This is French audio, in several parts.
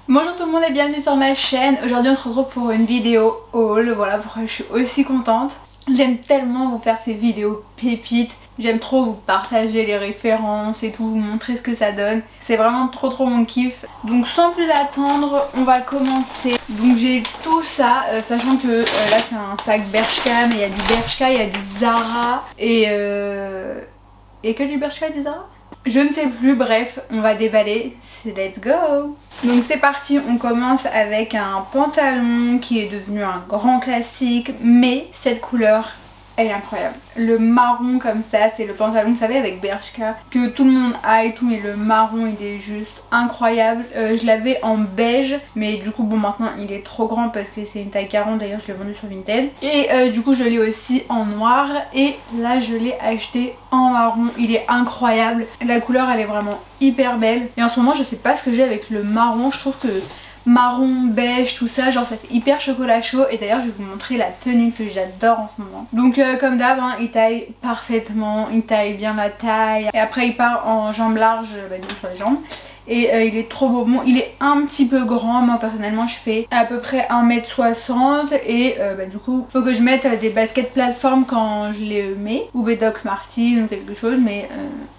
Bonjour tout le monde et bienvenue sur ma chaîne. Aujourd'hui on se retrouve pour une vidéo haul. Voilà pourquoi je suis aussi contente. J'aime tellement vous faire ces vidéos pépites. J'aime trop vous partager les références et tout, vous montrer ce que ça donne. C'est vraiment trop mon kiff. Donc sans plus attendre, on va commencer. Donc j'ai tout ça, sachant que là c'est un sac Bershka, mais il y a du Bershka, il y a du Zara et que du Bershka et du Zara. Je ne sais plus, bref, on va déballer, c'est let's go. Donc c'est parti, on commence avec un pantalon qui est devenu un grand classique, mais cette couleur, elle est incroyable. Le marron comme ça, c'est le pantalon, vous savez, avec Bershka, que tout le monde a et tout, mais le marron il est juste incroyable. Je l'avais en beige, mais du coup bon maintenant il est trop grand parce que c'est une taille 40, d'ailleurs je l'ai vendu sur Vinted. Et du coup je l'ai aussi en noir et là je l'ai acheté en marron, il est incroyable. La couleur elle est vraiment hyper belle et en ce moment je sais pas ce que j'ai avec le marron, je trouve que marron, beige, tout ça, genre ça fait hyper chocolat chaud. Et d'ailleurs je vais vous montrer la tenue que j'adore en ce moment. Donc comme d'hab hein, il taille parfaitement, il taille bien la taille. Et après il part en jambes larges, du coup sur les jambes. Et il est trop beau. Bon il est un petit peu grand, moi personnellement je fais à peu près 1m60. Et du coup faut que je mette des baskets plateforme quand je les mets, ou des Doc Martens ou quelque chose. Mais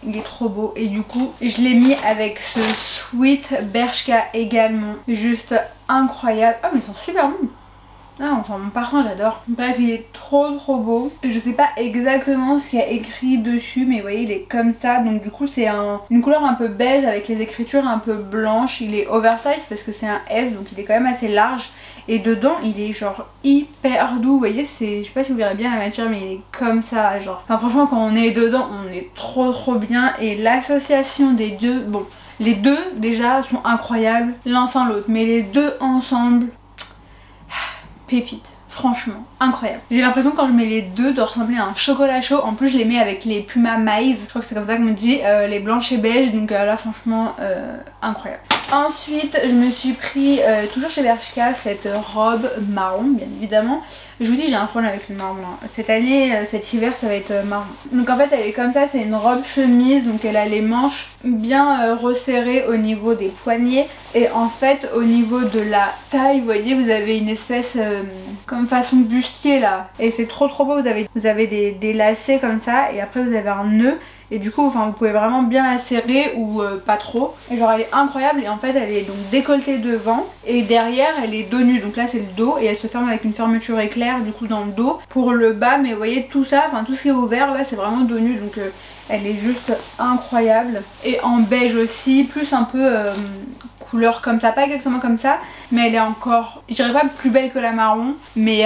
il est trop beau et du coup je l'ai mis avec ce sweat Bershka également. Juste incroyable. Ah mais ils sont super bons. Ah, enfin mon parfum j'adore. Bref il est trop beau. Je sais pas exactement ce qu'il y a écrit dessus, mais vous voyez il est comme ça. Donc du coup c'est une couleur un peu beige avec les écritures un peu blanches. Il est oversize parce que c'est un S, donc il est quand même assez large. Et dedans il est genre hyper doux. Vous voyez, c'est, je sais pas si vous verrez bien la matière, mais il est comme ça genre. Enfin franchement quand on est dedans on est trop bien. Et l'association des deux, bon les deux déjà sont incroyables l'un sans l'autre, mais les deux ensemble, pépite, franchement incroyable. J'ai l'impression quand je mets les deux de ressembler à un chocolat chaud. En plus je les mets avec les Puma Maize, je crois que c'est comme ça qu'on me dit, les blanches et beige. Donc là franchement incroyable. Ensuite je me suis pris toujours chez Bershka cette robe marron bien évidemment. Je vous dis j'ai un problème avec le marron hein. Cette année, cet hiver ça va être marron. Donc en fait elle est comme ça, c'est une robe chemise. Donc elle a les manches bien resserrées au niveau des poignets. Et en fait au niveau de la taille vous voyez vous avez une espèce comme façon bustier là. Et c'est trop beau, vous avez des lacets comme ça. Et après vous avez un nœud. Et du coup enfin vous pouvez vraiment bien la serrer ou pas trop. Et genre elle est incroyable. Et en fait elle est donc décolletée devant. Et derrière elle est dos nu. Donc là c'est le dos. Et elle se ferme avec une fermeture éclair du coup dans le dos. Pour le bas, mais vous voyez tout ça, enfin tout ce qui est ouvert là c'est vraiment dos nu. Donc elle est juste incroyable. Et en beige aussi, plus un peu couleur comme ça, pas exactement comme ça, mais elle est encore, je dirais pas plus belle que la marron, mais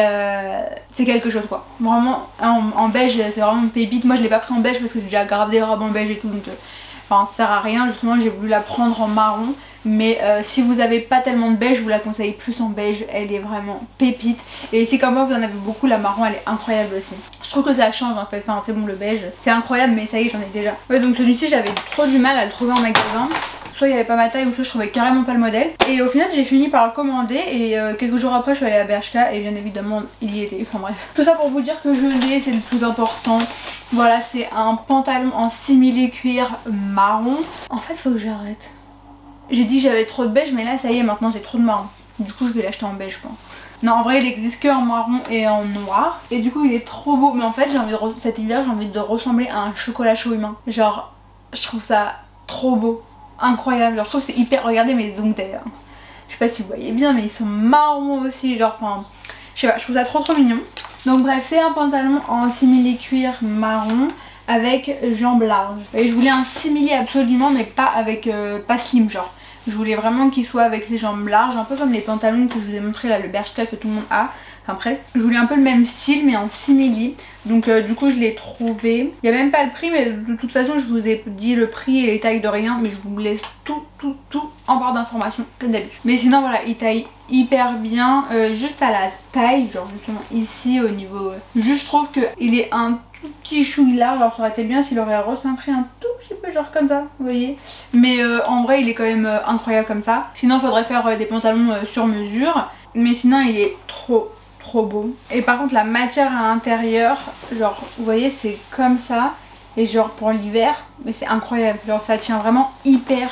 c'est quelque chose quoi. Vraiment en beige c'est vraiment une pépite. Moi je l'ai pas pris en beige parce que j'ai déjà grave des robes en beige et tout, donc enfin ça sert à rien. Justement j'ai voulu la prendre en marron. Mais si vous n'avez pas tellement de beige, je vous la conseille plus en beige, elle est vraiment pépite. Et si comme moi vous en avez beaucoup, la marron elle est incroyable aussi. Je trouve que ça change en fait, enfin c'est bon le beige, c'est incroyable mais ça y est j'en ai déjà. Ouais donc celui-ci j'avais trop du mal à le trouver en magasin. Soit il n'y avait pas ma taille ou soit je trouvais carrément pas le modèle. Et au final j'ai fini par le commander et quelques jours après je suis allée à Bershka et bien évidemment il y était, enfin bref. Tout ça pour vous dire que je l'ai, c'est le plus important. Voilà, c'est un pantalon en simili cuir marron. En fait faut que j'arrête. J'ai dit j'avais trop de beige mais là ça y est maintenant j'ai trop de marron. Du coup je vais l'acheter en beige je pense. Non en vrai il existe que en marron et en noir. Et du coup il est trop beau. Mais en fait j'ai envie de cet hiver j'ai envie de ressembler à un chocolat chaud humain. Genre je trouve ça trop beau. Incroyable. Genre je trouve que c'est hyper... Regardez mes ongles d'ailleurs. Je sais pas si vous voyez bien mais ils sont marrons aussi. Genre enfin je sais pas, je trouve ça trop mignon. Donc bref c'est un pantalon en simili cuir marron avec jambes larges. Et je voulais un simili absolument mais pas avec pas slim genre. Je voulais vraiment qu'il soit avec les jambes larges, un peu comme les pantalons que je vous ai montré là, le Bershka que tout le monde a, enfin presque. Je voulais un peu le même style mais en simili. Donc du coup je l'ai trouvé. Il n'y a même pas le prix mais de toute façon je vous ai dit le prix et les tailles de rien. Mais je vous laisse tout en barre d'informations comme d'habitude. Mais sinon voilà il taille hyper bien, juste à la taille, genre justement ici au niveau... Juste je trouve qu'il est un tout petit chouille large, alors ça aurait été bien s'il aurait recentré un tout petit peu genre comme ça, vous voyez. Mais en vrai il est quand même incroyable comme ça. Sinon il faudrait faire des pantalons sur mesure. Mais sinon il est trop beau. Et par contre la matière à l'intérieur, genre vous voyez c'est comme ça. Et genre pour l'hiver, mais c'est incroyable, genre ça tient vraiment hyper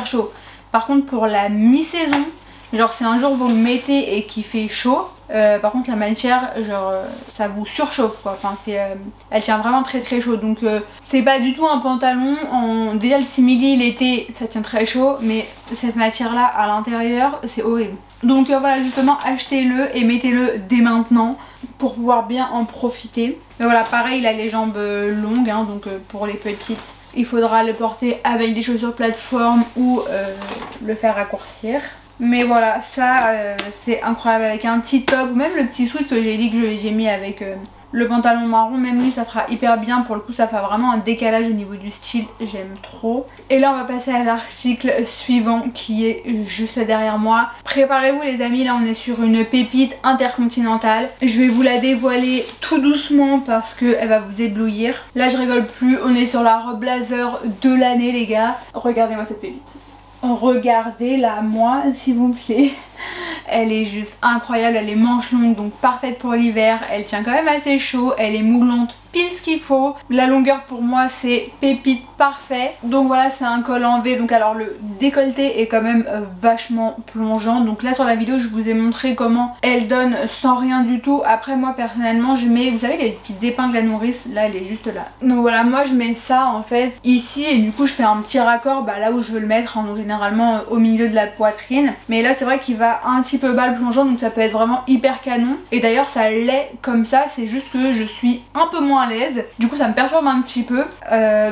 chaud. Par contre pour la mi-saison, Genre si un jour vous le mettez et qu'il fait chaud, par contre la matière genre ça vous surchauffe quoi, enfin c'est elle tient vraiment très très chaud, donc c'est pas du tout un pantalon déjà le simili l'été ça tient très chaud, mais cette matière là à l'intérieur c'est horrible. Donc voilà, justement achetez-le et mettez-le dès maintenant pour pouvoir bien en profiter. Mais voilà, pareil il a les jambes longues hein, donc pour les petites il faudra le porter avec des chaussures plateforme ou le faire raccourcir. Mais voilà, ça c'est incroyable avec un petit top, ou même le petit sweat que j'ai dit que j'ai mis avec le pantalon marron, même lui ça fera hyper bien, pour le coup ça fait vraiment un décalage au niveau du style, j'aime trop. Et là on va passer à l'article suivant qui est juste derrière moi. Préparez-vous les amis, là on est sur une pépite intercontinentale. Je vais vous la dévoiler tout doucement parce qu'elle va vous éblouir. Là je rigole plus, on est sur la robe blazer de l'année les gars. Regardez-moi cette pépite. Regardez-la moi s'il vous plaît. Elle est juste incroyable, elle est manche longue donc parfaite pour l'hiver, elle tient quand même assez chaud, elle est moulante pile ce qu'il faut. La longueur pour moi c'est pépite parfait. Donc voilà, c'est un col en V, donc alors le décolleté est quand même vachement plongeant. Donc là sur la vidéo je vous ai montré comment elle donne sans rien du tout. Après moi personnellement je mets, vous savez les petites épingles à nourrice, là elle est juste là. Donc voilà, moi je mets ça en fait ici et du coup je fais un petit raccord là où je veux le mettre hein, donc généralement au milieu de la poitrine. Mais là c'est vrai qu'il va un petit peu bas le plongeant, donc ça peut être vraiment hyper canon. Et d'ailleurs ça l'est comme ça, c'est juste que je suis un peu moins à l'aise, du coup ça me perturbe un petit peu.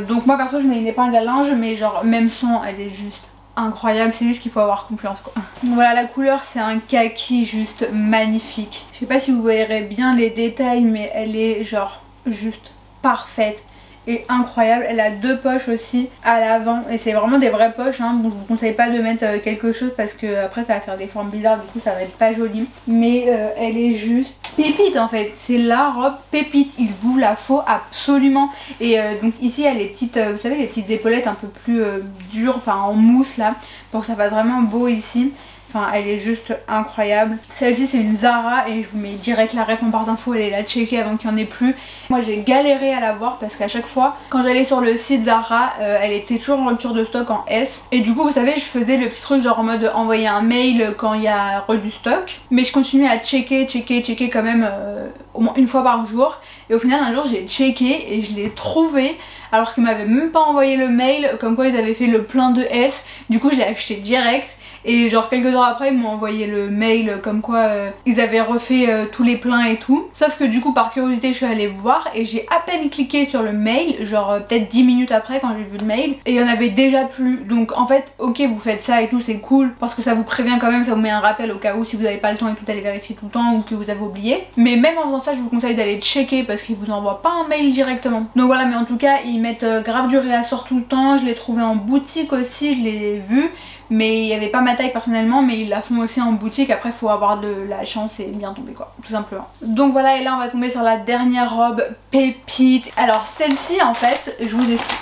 Donc moi perso je mets une épingle à linge, mais genre même sans elle est juste incroyable, c'est juste qu'il faut avoir confiance quoi. Donc voilà, la couleur c'est un kaki juste magnifique. Je sais pas si vous verrez bien les détails, mais elle est genre juste parfaite et incroyable. Elle a deux poches aussi à l'avant et c'est vraiment des vraies poches hein. Bon, je vous conseille pas de mettre quelque chose parce que après ça va faire des formes bizarres, du coup ça va être pas joli, mais elle est juste pépite en fait, c'est la robe pépite, il vous la faut absolument. Et donc ici elle a les petites, vous savez les petites épaulettes un peu plus dures, enfin en mousse là, pour que ça fasse vraiment beau ici. Enfin elle est juste incroyable. Celle-ci c'est une Zara et je vous mets direct la ref en barre d'infos, elle est là checker avant qu'il n'y en ait plus. Moi j'ai galéré à la voir parce qu'à chaque fois quand j'allais sur le site Zara elle était toujours en rupture de stock en S. Et du coup vous savez je faisais le petit truc genre en mode envoyer un mail quand il y a du stock. Mais je continuais à checker quand même au moins une fois par jour. Et au final un jour j'ai checké et je l'ai trouvé alors qu'ils m'avaient même pas envoyé le mail comme quoi ils avaient fait le plein de S. Du coup je l'ai acheté direct. Et genre quelques heures après ils m'ont envoyé le mail comme quoi ils avaient refait tous les pleins et tout. Sauf que du coup par curiosité je suis allée voir et j'ai à peine cliqué sur le mail, genre peut-être 10 minutes après quand j'ai vu le mail, et il y en avait déjà plus. Donc en fait ok vous faites ça et tout, c'est cool parce que ça vous prévient quand même, ça vous met un rappel au cas où si vous n'avez pas le temps et tout d'aller vérifier tout le temps ou que vous avez oublié. Mais même en faisant ça je vous conseille d'aller checker parce qu'ils vous envoient pas un mail directement. Donc voilà, mais en tout cas ils mettent grave du réassort tout le temps. Je l'ai trouvé en boutique aussi, je l'ai vu. Mais il n'y avait pas ma taille personnellement, mais ils la font aussi en boutique. Après il faut avoir de la chance et bien tomber quoi, tout simplement. Donc voilà, et là on va tomber sur la dernière robe pépite. Alors celle-ci en fait, je vous explique.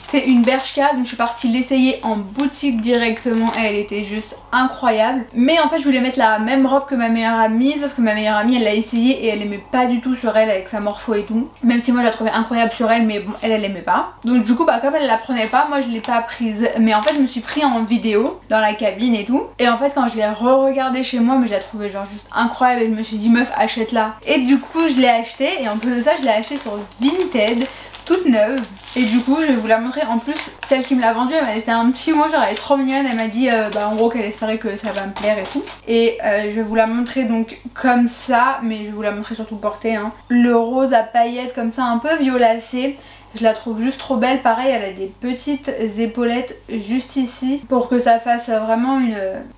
C'est une Bershka, donc je suis partie l'essayer en boutique directement et elle était juste incroyable. Mais en fait je voulais mettre la même robe que ma meilleure amie, sauf que ma meilleure amie elle l'a essayée et elle aimait pas du tout sur elle avec sa morpho et tout. Même si moi je la trouvais incroyable sur elle, mais bon elle aimait pas. Donc du coup bah comme elle la prenait pas, moi je l'ai pas prise. Mais en fait je me suis pris en vidéo dans la cabine et tout. Et en fait quand je l'ai re-regardée chez moi, mais je la trouvais genre juste incroyable et je me suis dit meuf achète-la. Et du coup je l'ai achetée et en plus de ça je l'ai achetée sur Vinted, toute neuve. Et du coup je vais vous la montrer. En plus celle qui me l'a vendue elle était un petit mot, genre elle est trop mignonne. Elle m'a dit bah en gros qu'elle espérait que ça va me plaire et tout. Et je vais vous la montrer donc comme ça, mais je vais vous la montrer surtout portée hein. Le rose à paillettes comme ça un peu violacé. Je la trouve juste trop belle. Pareil elle a des petites épaulettes juste ici pour que ça fasse vraiment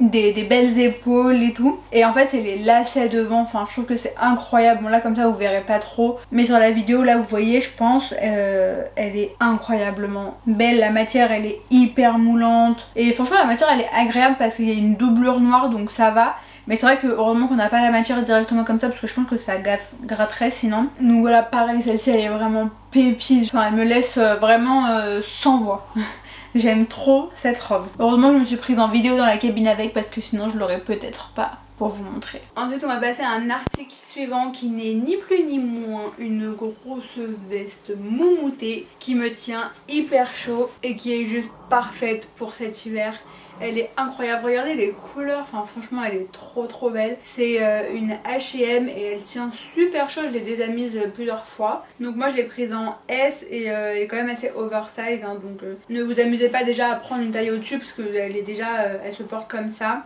des belles épaules et tout. Et en fait c'est les lacets devant, enfin je trouve que c'est incroyable. Bon là comme ça vous verrez pas trop, mais sur la vidéo là vous voyez je pense. Elle est incroyablement belle. La matière elle est hyper moulante. Et franchement la matière elle est agréable parce qu'il y a une doublure noire donc ça va. Mais c'est vrai que heureusement qu'on n'a pas la matière directement comme ça parce que je pense que ça gratterait sinon. Donc voilà, pareil, celle-ci elle est vraiment pépite. Enfin elle me laisse vraiment sans voix. J'aime trop cette robe. Heureusement je me suis prise en vidéo dans la cabine avec parce que sinon je l'aurais peut-être pas pour vous montrer. Ensuite on va passer à un article suivant qui n'est ni plus ni moins une grosse veste moumoutée qui me tient hyper chaud et qui est juste parfaite pour cet hiver. Elle est incroyable, regardez les couleurs, enfin franchement elle est trop belle. C'est une H&M et elle tient super chaud, je l'ai déjà mise plusieurs fois. Donc moi je l'ai prise en S et elle est quand même assez oversize, hein, donc ne vous amusez pas déjà à prendre une taille au-dessus parce qu'elle est déjà, elle se porte comme ça.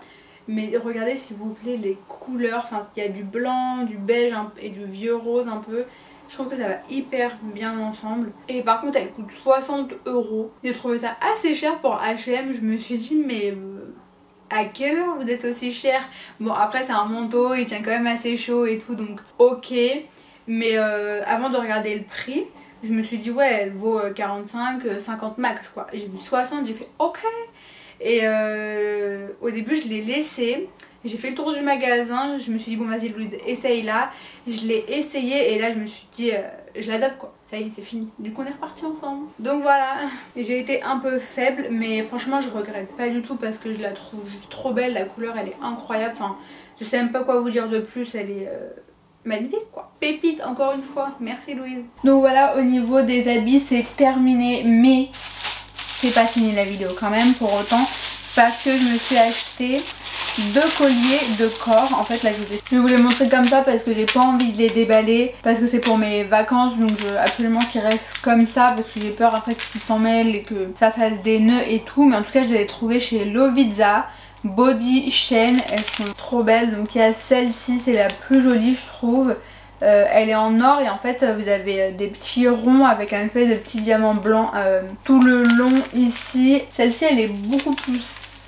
Mais regardez s'il vous plaît les couleurs, enfin il y a du blanc, du beige et du vieux rose un peu. Je trouve que ça va hyper bien ensemble. Et par contre elle coûte 60 €. J'ai trouvé ça assez cher pour H&M. Je me suis dit mais à quelle heure vous êtes aussi cher? Bon après c'est un manteau, il tient quand même assez chaud et tout donc ok. Mais avant de regarder le prix, je me suis dit ouais elle vaut 45, 50 max quoi. J'ai vu 60, j'ai fait ok. Et au début je l'ai laissé. J'ai fait le tour du magasin, je me suis dit bon vas-y Louise essaye là. Je l'ai essayé et là je me suis dit je l'adopte quoi. Ça y est c'est fini. Du coup on est repartis ensemble. Donc voilà, j'ai été un peu faible mais franchement je regrette pas du tout parce que je la trouve juste trop belle. La couleur elle est incroyable. Enfin je sais même pas quoi vous dire de plus, elle est magnifique quoi. Pépite encore une fois, merci Louise. Donc voilà, au niveau des habits c'est terminé mais c'est pas fini la vidéo quand même pour autant parce que je me suis acheté 2 colliers de corps. En fait là je vais vous les montrer comme ça parce que j'ai pas envie de les déballer parce que c'est pour mes vacances, donc je veux absolument qu'ils restent comme ça parce que j'ai peur après qu'ils s'en mêlent et que ça fasse des nœuds et tout. Mais en tout cas je les ai trouvés chez Lovisa Body Chain, elles sont trop belles. Donc il y a celle-ci, c'est la plus jolie je trouve. Elle est en or et en fait vous avez des petits ronds avec un espèce de petit diamant blanc tout le long ici. Celle-ci elle est beaucoup plus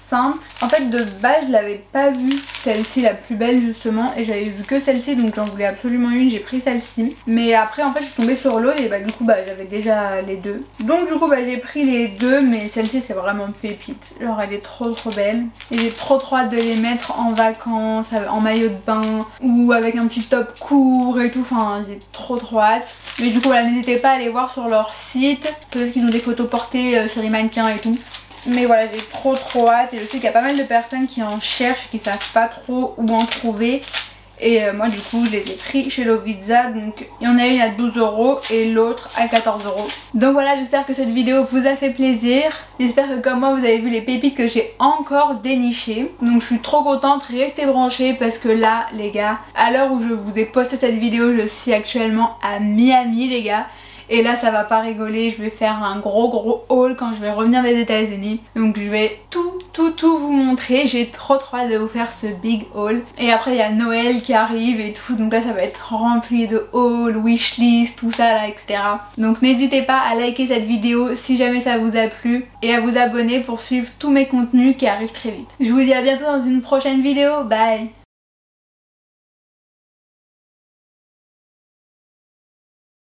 simple. En fait de base je l'avais pas vue celle-ci la plus belle justement et j'avais vu que celle-ci donc j'en voulais absolument une, j'ai pris celle-ci. Mais après en fait je suis tombée sur l'autre et du coup j'avais déjà les deux. Donc du coup j'ai pris les deux mais celle-ci c'est vraiment pépite. Genre elle est trop belle et j'ai trop hâte de les mettre en vacances, en maillot de bain ou avec un petit top court et tout. Enfin j'ai trop hâte. Mais du coup voilà, n'hésitez pas à aller voir sur leur site. Peut-être qu'ils ont des photos portées sur les mannequins et tout. Mais voilà j'ai trop hâte et je sais qu'il y a pas mal de personnes qui en cherchent, qui savent pas trop où en trouver. Et moi du coup je les ai pris chez Lovisa. Donc il y en a une à 12 € et l'autre à 14 €. Donc voilà, j'espère que cette vidéo vous a fait plaisir. J'espère que comme moi vous avez vu les pépites que j'ai encore dénichées. Donc je suis trop contente, restez branchés parce que là les gars, à l'heure où je vous ai posté cette vidéo, je suis actuellement à Miami les gars. Et là ça va pas rigoler, je vais faire un gros haul quand je vais revenir des États-Unis. Donc je vais tout vous montrer, j'ai trop hâte de vous faire ce big haul. Et après il y a Noël qui arrive et tout, donc là ça va être rempli de haul, wishlist, tout ça là, etc. Donc n'hésitez pas à liker cette vidéo si jamais ça vous a plu et à vous abonner pour suivre tous mes contenus qui arrivent très vite. Je vous dis à bientôt dans une prochaine vidéo, bye.